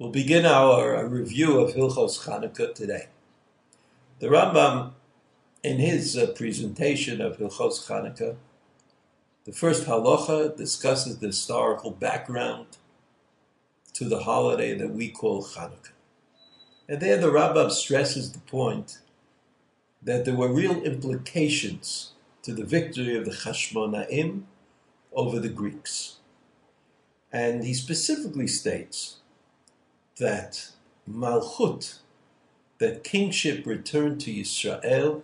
We'll begin our review of Hilchos Chanukah today. The Rambam, in his presentation of Hilchos Chanukah, the first halacha discusses the historical background to the holiday that we call Chanukah. And there the Rambam stresses the point that there were real implications to the victory of the Chashmonaim over the Greeks. And he specifically states that Malchut, that kingship, returned to Yisrael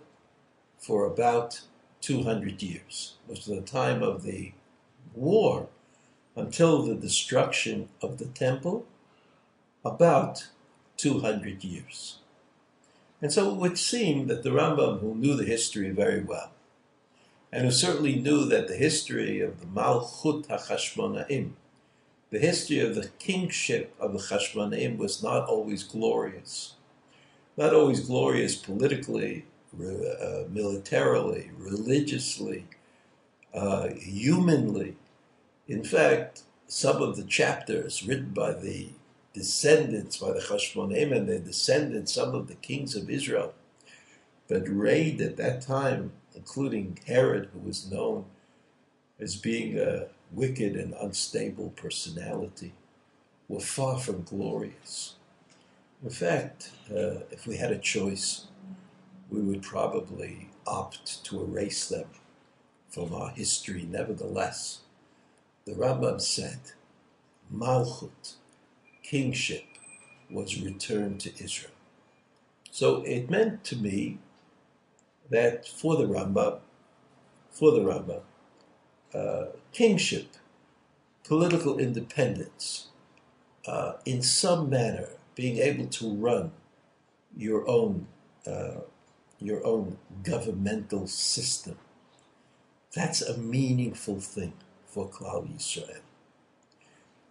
for about 200 years, which was the time of the war until the destruction of the temple, about 200 years. And so it would seem that the Rambam, who knew the history very well, and who certainly knew that the history of the Malchut HaChashmonaim, the history of the kingship of the Chashmonaim, was not always glorious. Not always glorious politically, militarily, religiously, humanly. In fact, some of the chapters written by the descendants, by the Chashmonaim and their descendants, some of the kings of Israel, that reigned at that time, including Herod, who was known as being a wicked and unstable personality, were far from glorious. In fact, if we had a choice, we would probably opt to erase them from our history. Nevertheless, the Rambam said, Malchut, kingship, was returned to Israel. So it meant to me that for the Rambam, kingship, political independence, in some manner, being able to run your own governmental system, that's a meaningful thing for Klal Yisrael.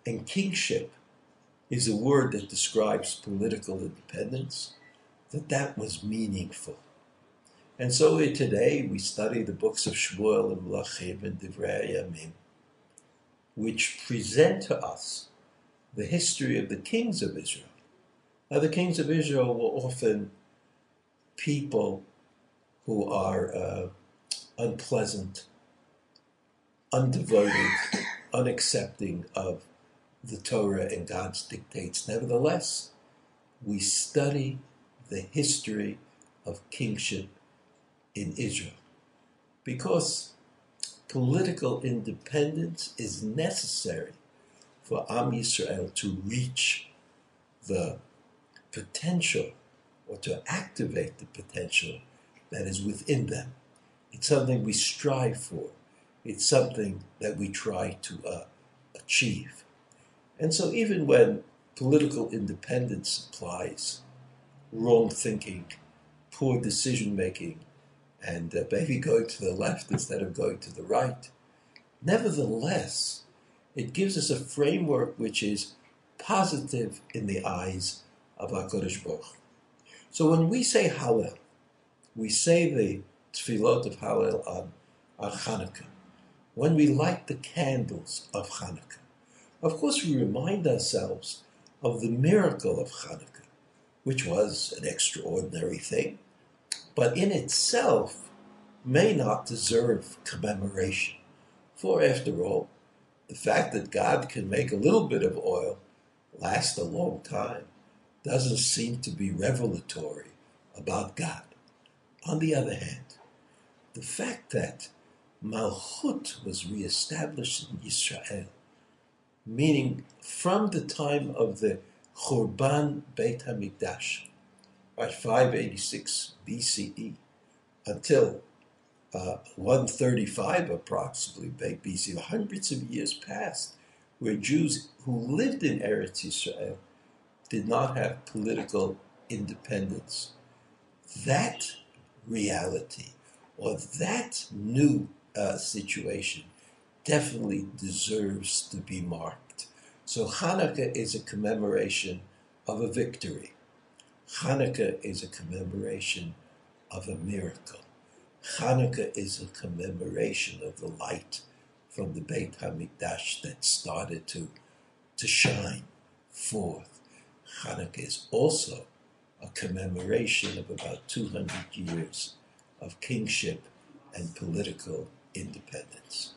And kingship is a word that describes political independence, that was meaningful. And so today we study the books of Shmuel and Melachim and Divrei Yamim, which present to us the history of the kings of Israel. Now, the kings of Israel were often people who are unpleasant, undevoted, unaccepting of the Torah and God's dictates. Nevertheless, we study the history of kingship in Israel, because political independence is necessary for Am Yisrael to reach the potential, or to activate the potential that is within them. It's something we strive for. It's something that we try to achieve. And so even when political independence implies wrong thinking, poor decision-making, and maybe going to the left instead of going to the right, nevertheless, it gives us a framework which is positive in the eyes of HaKadosh Baruch Hu. So when we say Hallel, we say the tefillot of Hallel on Chanukah. When we light the candles of Chanukah, of course we remind ourselves of the miracle of Chanukah, which was an extraordinary thing, but in itself may not deserve commemoration. For after all, the fact that God can make a little bit of oil last a long time doesn't seem to be revelatory about God. On the other hand, the fact that Malchut was reestablished in Yisrael, meaning from the time of the Churban Beit HaMikdash, at 586 BCE, until 135 approximately BC, hundreds of years passed, where Jews who lived in Eretz Yisrael did not have political independence. That reality, or that new situation, definitely deserves to be marked. So Chanukah is a commemoration of a victory. Chanukah is a commemoration of a miracle. Chanukah is a commemoration of the light from the Beit HaMikdash that started to shine forth. Chanukah is also a commemoration of about 200 years of kingship and political independence.